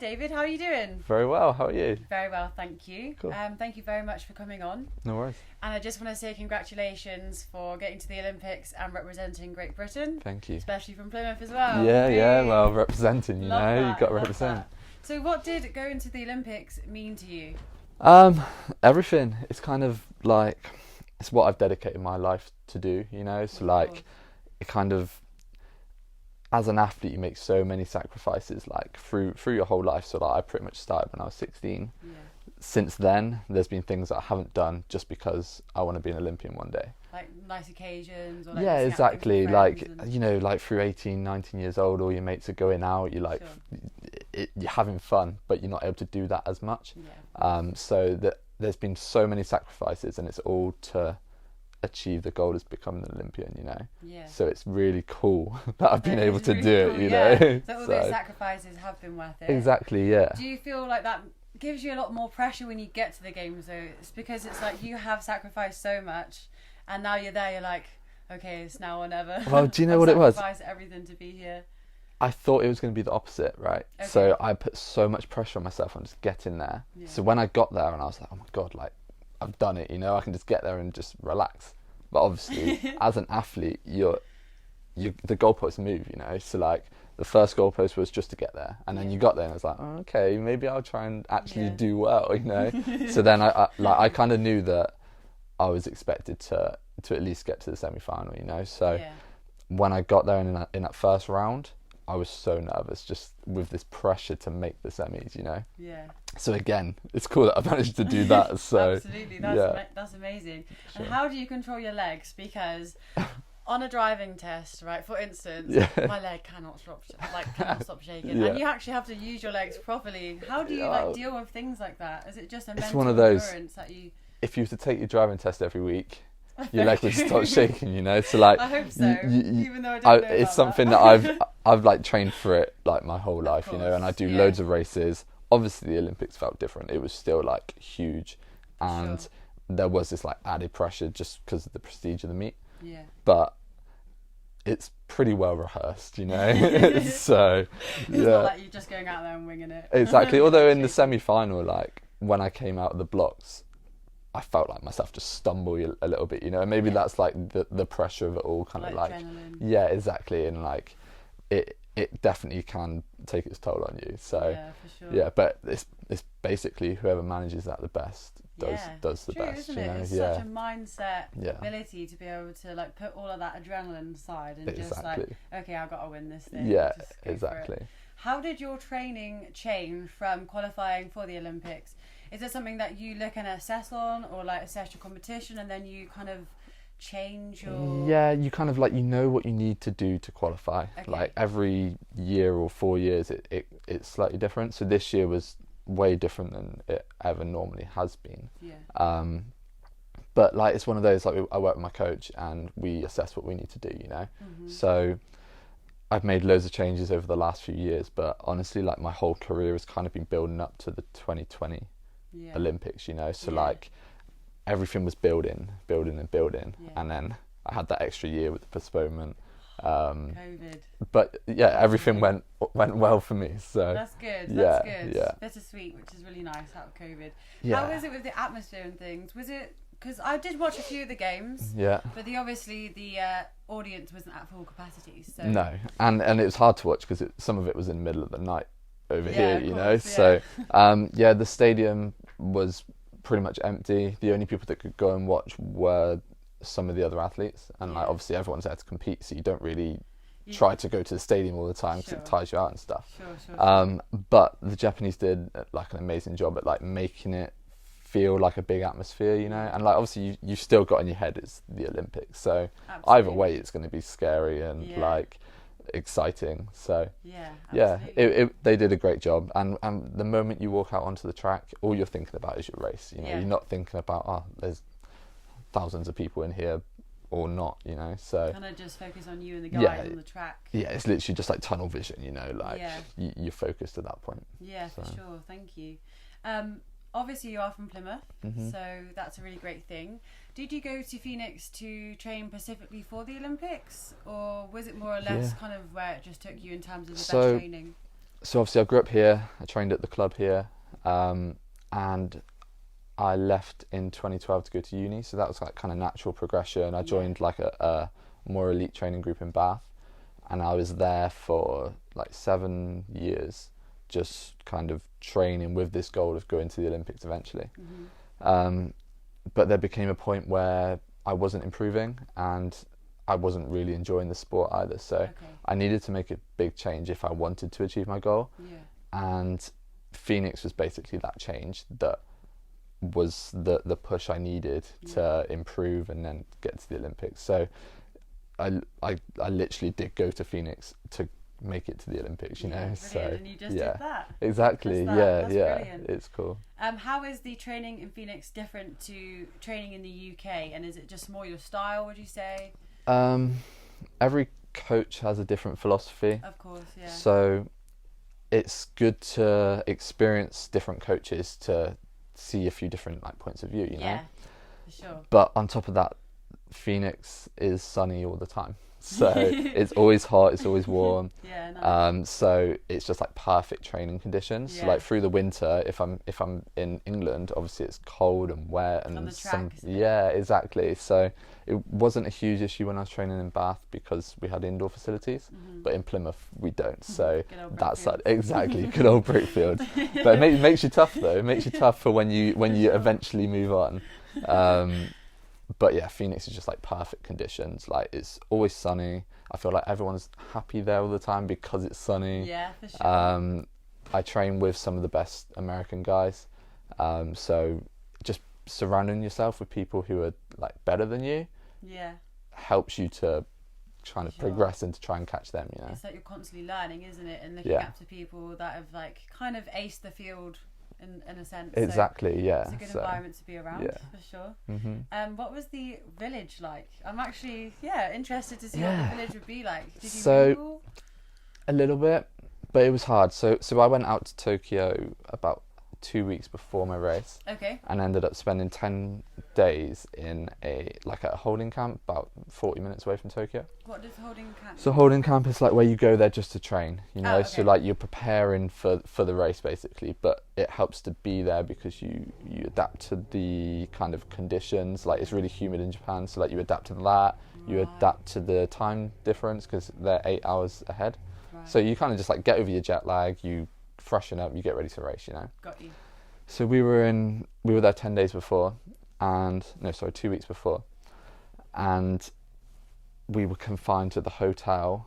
David, how are you doing? Very well, how are you? Very well, thank you. Cool. Thank you very much for coming on. No worries. And I just want to say congratulations for getting to the Olympics and representing Great Britain. Thank you. Especially from Plymouth as well. Yeah, well, representing, Love that, you've got to love represent. that. So what did going to the Olympics mean to you? Everything. It's kind of like, it's what I've dedicated my life to do, so like, it kind of, as an athlete, you make so many sacrifices, like through your whole life. So like, I pretty much started when I was 16. Yeah. Since then, there's been things that I haven't done just because I want to be an Olympian one day. Like nice occasions? Or like Yeah, missing out with your exactly. friends Like, like through 18, 19 years old, all your mates are going out, you're like, you're having fun, but you're not able to do that as much. Yeah. So there's been so many sacrifices, and it's all to achieve the goal as becoming an Olympian, Yeah. So it's really cool that I've been That able is to really do cool, it, yeah. So all those sacrifices have been worth it. Exactly, yeah. Do you feel like that gives you a lot more pressure when you get to the games though? It's because it's like you have sacrificed so much and now you're there, you're like, okay, it's now or never. Well, do you know what it was? Sacrifice everything to be here. I thought it was going to be the opposite, right? Okay. So I put so much pressure on myself on just getting there. Yeah. So when I got there and I was like, oh my God, like I've done it, I can just get there and just relax. But obviously, as an athlete, the goalposts move, So like the first goalpost was just to get there, and then you got there, and I was like, oh, okay, maybe I'll try and actually do well, So then I kind of knew that I was expected to at least get to the semi-final, So when I got there in that first round, I was so nervous, just with this pressure to make the semis, Yeah. So again, it's cool that I managed to do that. So absolutely, that's amazing. Sure. And how do you control your legs? Because on a driving test, right, for instance, my leg cannot stop shaking, Yeah. and you actually have to use your legs properly. How do you like deal with things like that? Is it just a mental one of those, endurance that you? If you were to take your driving test every week, your leg would start shaking, So like, I hope so. Even though I don't know it's about something that I've like trained for it like my whole life, course, and I do loads of races. Obviously, the Olympics felt different. It was still like huge, and there was this like added pressure just because of the prestige of the meet. Yeah. But it's pretty well rehearsed, So It's not like you're just going out there and winging it. Exactly. Although in the semi-final, like when I came out of the blocks, I felt like myself just stumble a little bit, and maybe that's like the pressure of it all, kind of like adrenaline. Yeah, exactly, and like it definitely can take its toll on you. So yeah, for sure. but it's basically whoever manages that the best does the True, best. Isn't it? It's such a mindset ability to be able to like put all of that adrenaline aside and just like, okay, I've got to win this thing. Yeah, just go exactly. for it. How did your training change from qualifying for the Olympics? Is it something that you look and assess on, or like assess your competition and then you kind of change your? Yeah, you kind of like what you need to do to qualify. Okay. Like every year or 4 years, it's slightly different. So this year was way different than it ever normally has been. Yeah. But like it's one of those, like I work with my coach and we assess what we need to do. Mm-hmm. So I've made loads of changes over the last few years, but honestly, like my whole career has kind of been building up to the 2020 Olympics. So like everything was building, and then I had that extra year with the postponement. COVID. But yeah, everything went well for me. So that's good. Yeah, That's good. yeah. Bittersweet, which is really nice out of COVID. Yeah. How was it with the atmosphere and things? Was it? Because I did watch a few of the games. Yeah. But obviously the audience wasn't at full capacity. So no, and it was hard to watch because some of it was in the middle of the night over here, of course, So the stadium was pretty much empty. The only people that could go and watch were some of the other athletes, and like obviously everyone's there to compete, so you don't really try to go to the stadium all the time because it tires you out and stuff. Sure. But the Japanese did like an amazing job at like making it feel like a big atmosphere, and like obviously you still got in your head it's the Olympics, so either way it's going to be scary and like exciting. So they did a great job, and the moment you walk out onto the track, all you're thinking about is your race. You're not thinking about there's thousands of people in here or not, so kind of just focus on you and the guys on the track. It's literally just like tunnel vision, like you're focused at that point. For sure. Thank you. Obviously you are from Plymouth, so that's a really great thing. Did you go to Phoenix to train specifically for the Olympics, or was it more or less kind of where it just took you in terms of the best training? so obviously I grew up here. I trained at the club here, and I left in 2012 to go to uni. So that was like kind of natural progression. I joined like a more elite training group in Bath, and I was there for like 7 years, just kind of training with this goal of going to the Olympics eventually. But there became a point where I wasn't improving and I wasn't really enjoying the sport either. So I needed to make a big change if I wanted to achieve my goal. And Phoenix was basically that change that was the push I needed to improve and then get to the Olympics. So I literally did go to Phoenix to make it to the Olympics, you know. Brilliant. So And you just did that. Exactly. That's Brilliant. Brilliant. It's cool. How is the training in Phoenix different to training in the UK? And is it just more your style, would you say? Every coach has a different philosophy. Of course, yeah. So it's good to experience different coaches to see a few different like points of view, you know. Yeah, for sure. But on top of that, Phoenix is sunny all the time. So it's always hot, it's always warm. Yeah, nice. So it's just like perfect training conditions. Yeah. So like through the winter, if I'm in England, obviously it's cold and wet and On the track, isn't it? yeah, exactly. So it wasn't a huge issue when I was training in Bath because we had indoor facilities, but in Plymouth we don't. So Good old that's like, Brickfield. exactly, good old Brickfield. But it makes you tough though. It makes you tough for when you eventually move on. But yeah, Phoenix is just like perfect conditions. Like it's always sunny. I feel like everyone's happy there all the time because it's sunny. Yeah, for sure. I train with some of the best American guys. So just surrounding yourself with people who are like better than you helps you to kind of progress and to try and catch them, you know. It's like you're constantly learning, isn't it? And looking up to people that have like kind of aced the field in a sense. Exactly, So yeah. it's a good environment to be around, for sure. What was the village like? I'm actually, interested to see what the village would be like. Did you mingle? A little bit, but it was hard. So I went out to Tokyo about 2 weeks before my race. Okay. And ended up spending 10 days in a holding camp about 40 minutes away from Tokyo. What does holding camp mean? So holding camp is like where you go there just to train, you know. Oh, okay. So like you're preparing for the race basically, but it helps to be there because you adapt to the kind of conditions. Like it's really humid in Japan, so like you adapt to that. You adapt to the time difference because they're 8 hours ahead. Right. So you kind of just like get over your jet lag, you freshen up, you get ready to race, you know. Got you. So we were there 10 days before, 2 weeks before, and we were confined to the hotel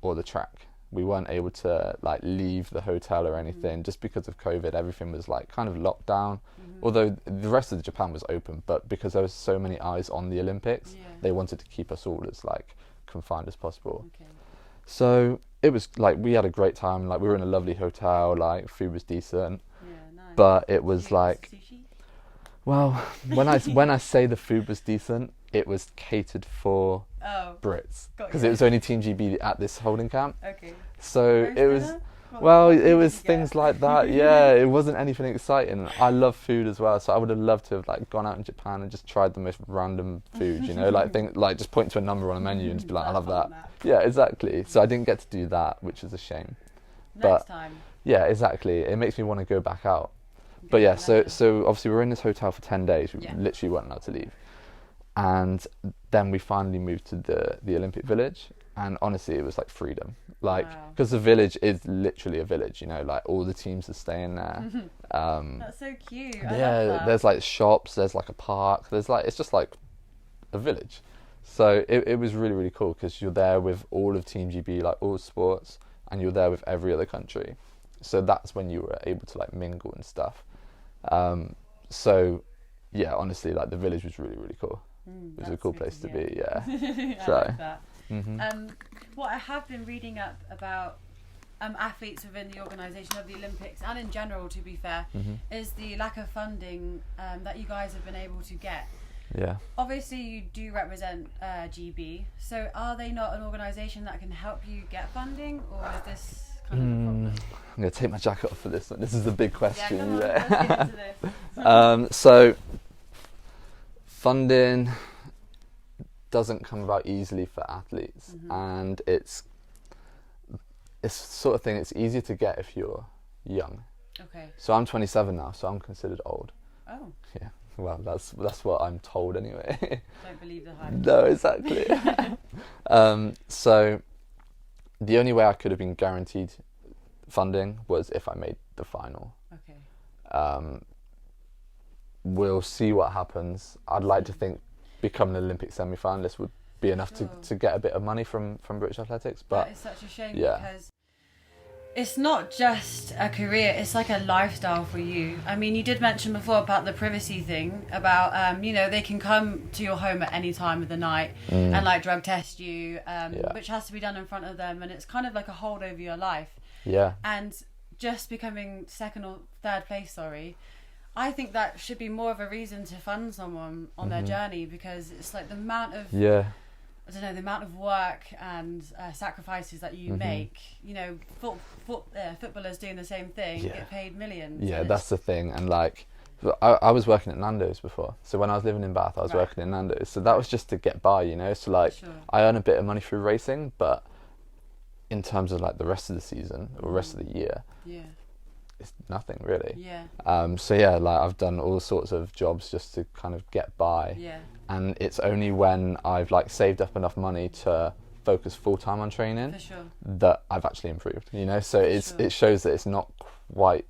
or the track. We weren't able to like leave the hotel or anything just because of COVID. Everything was like kind of locked down, although the rest of Japan was open, but because there was so many eyes on the Olympics, they wanted to keep us all as like confined as possible. Okay. So it was like we had a great time. Like we were in a lovely hotel. Like food was decent, Nice. but it was like, sushi? well, when I say the food was decent, it was catered for Brits because it was only Team GB at this holding camp. Okay. So Roast it was. dinner? Well, What it did was you things get? like that. Yeah, it wasn't anything exciting. I love food as well, so I would have loved to have like gone out in Japan and just tried the most random food, you know, like just point to a number on a menu and just be like, I love that. Yeah, exactly. So I didn't get to do that, which is a shame. Next time. Yeah, exactly. It makes me want to go back out. But yeah, so obviously we were in this hotel for 10 days. We literally weren't allowed to leave. And then we finally moved to the Olympic Village. And honestly, it was like freedom. Like, because the village is literally a village, you know, like all the teams are staying there. That's so cute. I love that. There's like shops, there's like a park, there's like, it's just like a village. So it was really, really cool because you're there with all of Team GB, like all sports, and you're there with every other country. So that's when you were able to like mingle and stuff. So yeah, honestly, like the village was really, really cool. It was a cool place to be, yeah. I like that. What I have been reading up about athletes within the organisation of the Olympics and in general, to be fair, is the lack of funding that you guys have been able to get. Yeah. Obviously, you do represent GB, so are they not an organisation that can help you get funding, or is this kind of a problem? I'm going to take my jacket off for this one. This is the big question. Come on, let's get into this. So, funding doesn't come about easily for athletes, and it's the sort of thing, it's easier to get if you're young. Okay. So I'm 27 now, so I'm considered old. Oh. Yeah. Well, that's what I'm told anyway. Don't believe the hype. No, exactly. So the only way I could have been guaranteed funding was if I made the final. Okay. We'll see what happens. I'd like to think becoming an Olympic semi-finalist would be enough to get a bit of money from British Athletics. But that is such a shame, yeah. because it's not just a career, it's like a lifestyle for you. I mean, you did mention before about the privacy thing, about, they can come to your home at any time of the night and like drug test you, which has to be done in front of them. And it's kind of like a hold over your life. Yeah. And just becoming second or third place, I think that should be more of a reason to fund someone on their journey, because it's like the amount of, the amount of work and sacrifices that you make. Footballers doing the same thing, get paid millions. Yeah, that's the thing. And like, I was working at Nando's before. So when I was living in Bath, I was working in Nando's. So that was just to get by, So like, I earn a bit of money through racing, but in terms of like the rest of the season or rest of the year, it's nothing really. So yeah, like I've done all sorts of jobs just to kind of get by. And it's only when I've like saved up enough money to focus full time on training that I've actually improved, So it shows that it's not quite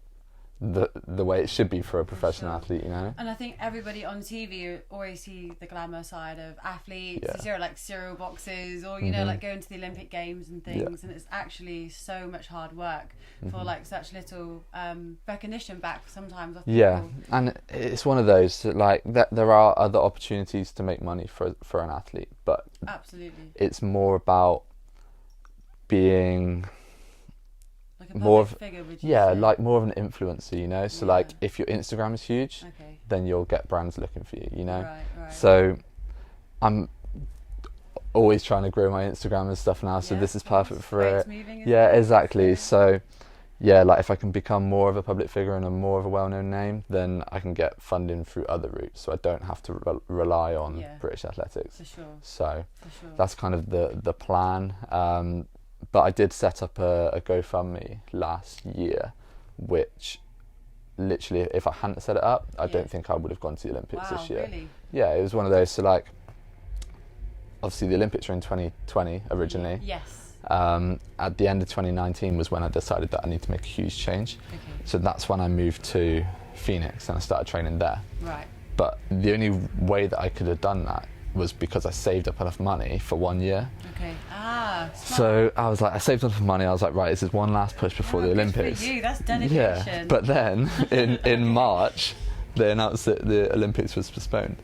the way it should be for a professional athlete, And I think everybody on TV always see the glamour side of athletes. You see like cereal boxes, or like going to the Olympic Games and things, and it's actually so much hard work for like such little recognition back sometimes. And it's one of those that, like there are other opportunities to make money for an athlete, but absolutely it's more about being like a more of figure, would you say? like more of an influencer, so like if your Instagram is huge, then you'll get brands looking for you, right. So I'm always trying to grow my Instagram and stuff now, so this is perfect for it. Exactly. So like if I can become more of a public figure and a more of a well-known name, then I can get funding through other routes, so I don't have to rely on British Athletics. For sure. So that's kind of the plan. But I did set up a GoFundMe last year, which literally, if I hadn't set it up, I don't think I would have gone to the Olympics this year. Really? Yeah, it was one of those. So like, obviously the Olympics were in 2020 originally. Yes. At the end of 2019 was when I decided that I need to make a huge change. Okay. So that's when I moved to Phoenix and I started training there. Right. But the only way that I could have done that was because I saved up enough money for 1 year. Okay. Smart. So I was like, I saved up enough money. I was like, right, this is one last push before the Olympics. Good for you. That's dedication. Yeah. But then in March, they announced that the Olympics was postponed.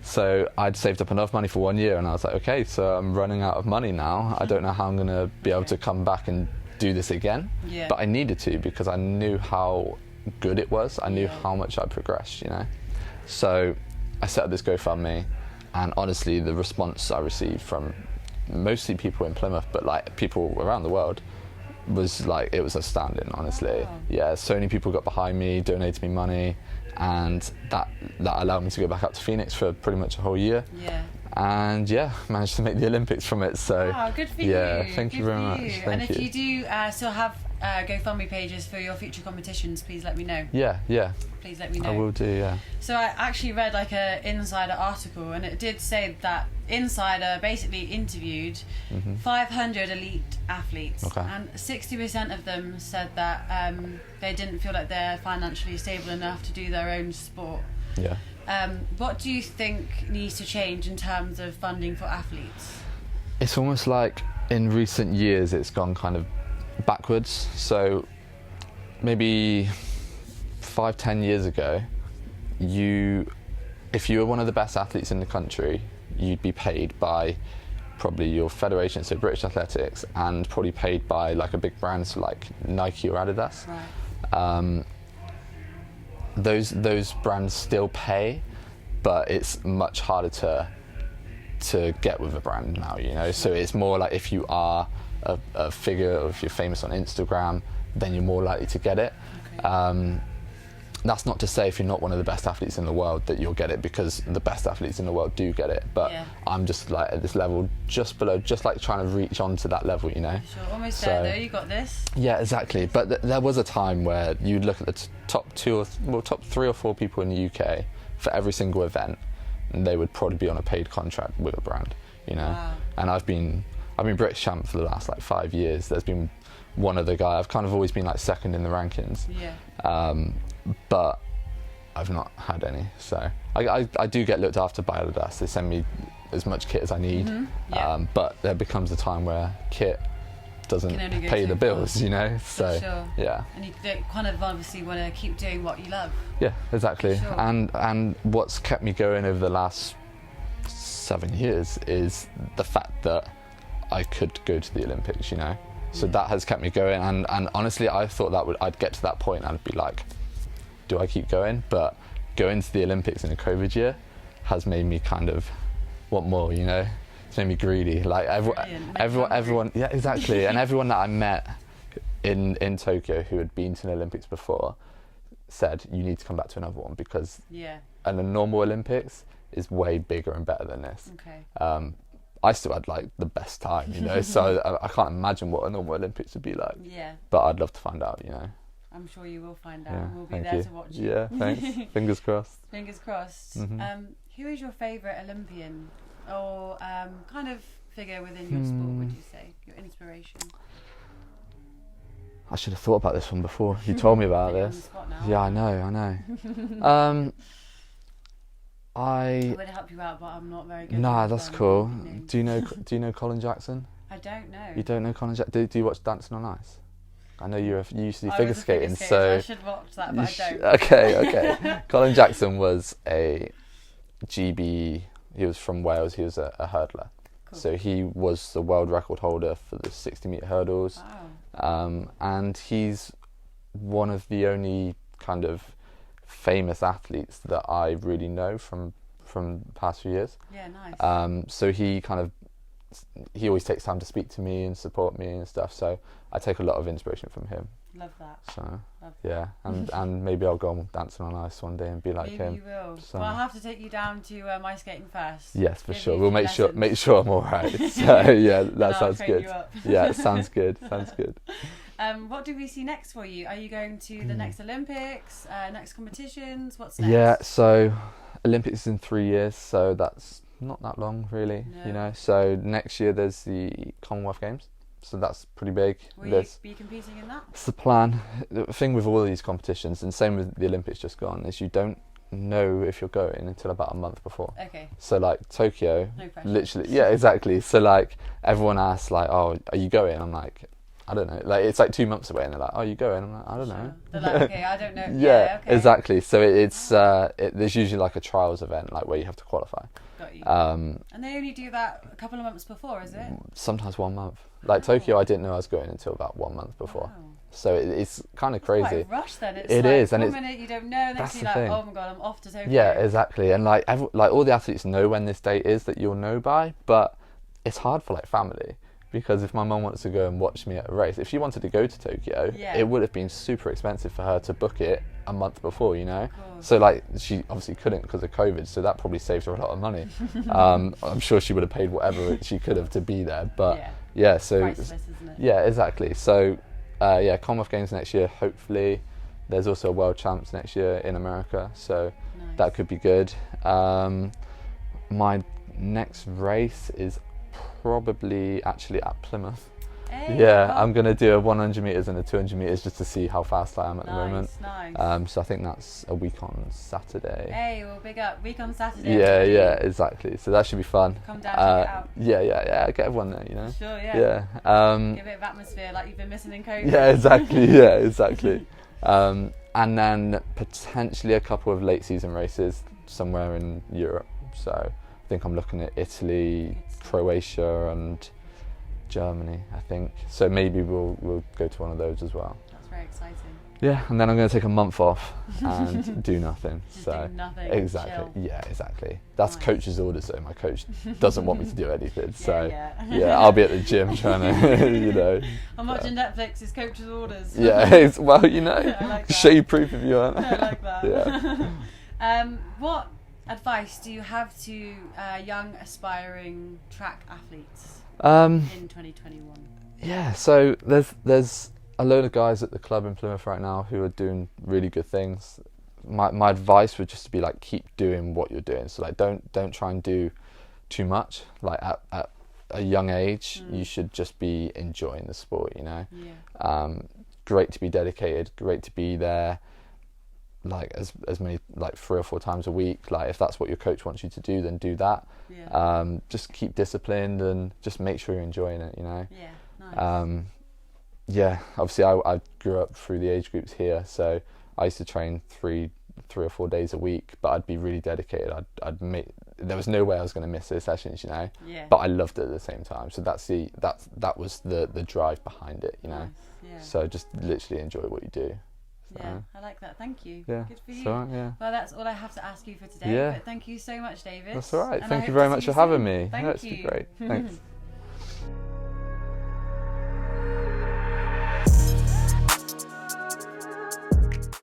So I'd saved up enough money for 1 year, and I was like, okay, so I'm running out of money now. I don't know how I'm going to be able to come back and do this again. Yeah. But I needed to, because I knew how good it was. I knew how much I progressed, So I set up this GoFundMe. And honestly, the response I received from mostly people in Plymouth, but like people around the world, was like, it was astounding, honestly. Wow. Yeah, so many people got behind me, donated me money, and that allowed me to go back up to Phoenix for pretty much a whole year. Yeah. And managed to make the Olympics from it. So wow, good for you. Thank you very much. And if you do still have GoFundMe pages for your future competitions, please let me know. Yeah. Please let me know. I will do, yeah. So I actually read like a Insider article, and it did say that Insider basically interviewed 500 elite athletes, and 60% of them said that they didn't feel like they're financially stable enough to do their own sport. Yeah. What do you think needs to change in terms of funding for athletes? It's almost like in recent years it's gone kind of backwards. So maybe 5-10 years ago, if you were one of the best athletes in the country, you'd be paid by probably your federation, so British Athletics, and probably paid by like a big brand, so like Nike or Adidas. Right. Those brands still pay, but it's much harder to get with a brand now, So it's more like if you are a figure, or if you're famous on Instagram, then you're more likely to get it. Okay. that's not to say if you're not one of the best athletes in the world that you'll get it, because the best athletes in the world do get it. But I'm just like at this level, just below, just like trying to reach onto that level, you know. Sure, almost there though. You got this. Yeah, exactly. But there was a time where you'd look at the top 3 or 4 people in the UK for every single event, and they would probably be on a paid contract with a brand, you know. Wow. And I've been British champ for the last like 5 years. There's been one other guy. I've kind of always been like second in the rankings. Yeah. But I've not had any. So I do get looked after by Adidas. They send me as much kit as I need. But there becomes a time where kit doesn't pay the bills, you know. So yeah. And you kind of obviously want to keep doing what you love. Yeah, exactly. Sure. And what's kept me going over the last 7 years is the fact that I could go to the Olympics, you know. So that has kept me going, and honestly I thought that I'd get to that point and I'd be like, do I keep going? But going to the Olympics in a COVID year has made me kind of want more, you know. It's made me greedy. Like everyone, yeah, exactly. And everyone that I met in Tokyo who had been to an Olympics before said, you need to come back to another one, because and the normal Olympics is way bigger and better than this. Okay. I still had like the best time, you know, so I can't imagine what a normal Olympics would be like. Yeah. But I'd love to find out, you know. I'm sure you will find out. Yeah, We'll be there to watch you. Yeah, thanks. Fingers crossed. Fingers crossed. Who is your favourite Olympian or kind of figure within your sport, would you say? Your inspiration? I should have thought about this one before you told me about this. Yeah, I know. I would help you out, but I'm not very good. Nah, that's cool. Do you know Colin Jackson? I don't know. You don't know Colin Jackson? Do you watch Dancing on Ice? I know you used to do figure skating, so I should watch that, but I don't. Okay. Colin Jackson was a GB. He was from Wales. He was a hurdler. Cool. So he was the world record holder for the 60-meter hurdles. Wow. And he's one of the only kind of famous athletes that I really know from the past few years. Yeah, nice. So he always takes time to speak to me and support me and stuff. So I take a lot of inspiration from him. Love that. So Love yeah, and maybe I'll go on Dancing on Ice one day and be like maybe him. You will. So. Well, I'll have to take you down to ice skating first. Yes, for sure. We'll make sure I'm all right. So yeah, that sounds good. Yeah, sounds good. Sounds good. What do we see next for you? Are you going to the next Olympics, next competitions? What's next? Yeah, so Olympics is in 3 years, so that's not that long really, you know. So next year there's the Commonwealth Games, so that's pretty big. Will you be competing in that? It's the plan. The thing with all these competitions, and same with the Olympics just gone, is you don't know if you're going until about a month before. Okay. So like Tokyo, no pressure. Literally, yeah, exactly. So like everyone asks like, oh, are you going? I'm like, I don't know. Like it's like 2 months away, and they're like, "Oh, you going?" I'm like, "I don't know." They're like, "Okay, I don't know." Yeah, okay. Exactly. So there's usually like a trials event, like where you have to qualify. Got you. And they only do that a couple of months before, is it? Sometimes 1 month. Like Tokyo, I didn't know I was going until about 1 month before. Wow. So it's kind of crazy. Quite a rush then. It's it like is, and 1 minute you don't know, next you're like, "Oh my god, I'm off to Tokyo." Yeah, exactly. And like all the athletes know when this date is that you'll know by, but it's hard for like family. Because if my mum wants to go and watch me at a race, if she wanted to go to Tokyo, it would have been super expensive for her to book it a month before, you know. So like she obviously couldn't because of COVID, so that probably saved her a lot of money. I'm sure she would have paid whatever she could have to be there, but so priceless, isn't it? Yeah, exactly. So Commonwealth Games next year, hopefully. There's also a World Champs next year in America, so that could be good. My next race is probably actually at Plymouth. Hey, yeah, I'm going to do a 100 metres and a 200 metres just to see how fast I am at the moment. Nice. So I think that's a week on Saturday. Hey, well, big up. Week on Saturday. Yeah, exactly. So that should be fun. Come down, check it out. Yeah. Get everyone there, you know. Sure, yeah. Give a bit of atmosphere like you've been missing in COVID. Yeah, exactly. And then potentially a couple of late season races somewhere in Europe. So I think I'm looking at Italy, Croatia and Germany, I think. So maybe we'll go to one of those as well. That's very exciting. Yeah, and then I'm going to take a month off and do nothing. Just so do nothing. exactly, Chill. yeah, exactly. That's Nice. coach's orders though. My coach doesn't want me to do anything, so Yeah. I'll be at the gym trying to, I'm watching Netflix. It's coach's orders. Yeah, well, I like that. show you proof if you want. I like that. Yeah. What advice do you have to young aspiring track athletes in 2021? Yeah, so there's a load of guys at the club in Plymouth right now who are doing really good things. My advice would just to be like, keep doing what you're doing. So like, don't try and do too much. Like at a young age, you should just be enjoying the sport. Yeah. Great to be dedicated. Great to be there. Like as many, like 3 or 4 times a week. Like if that's what your coach wants you to do, then do that. Yeah. Just keep disciplined and just make sure you're enjoying it. Yeah. Nice. Yeah, obviously I grew up through the age groups here, so I used to train 3 or 4 days a week, but I'd be really dedicated. There was no way I was going to miss those sessions, Yeah. but I loved it at the same time. So that was the drive behind it, Nice. Yeah. So just literally enjoy what you do. So, Yeah, I like that. Thank you. Yeah, Good for you. it's all right, yeah. Well, that's all I have to ask you for today. Yeah. But thank you so much, David. That's all right. And I Thank you hope very to much see for you having soon. me. Thank Yeah, it's you. been great. Thanks.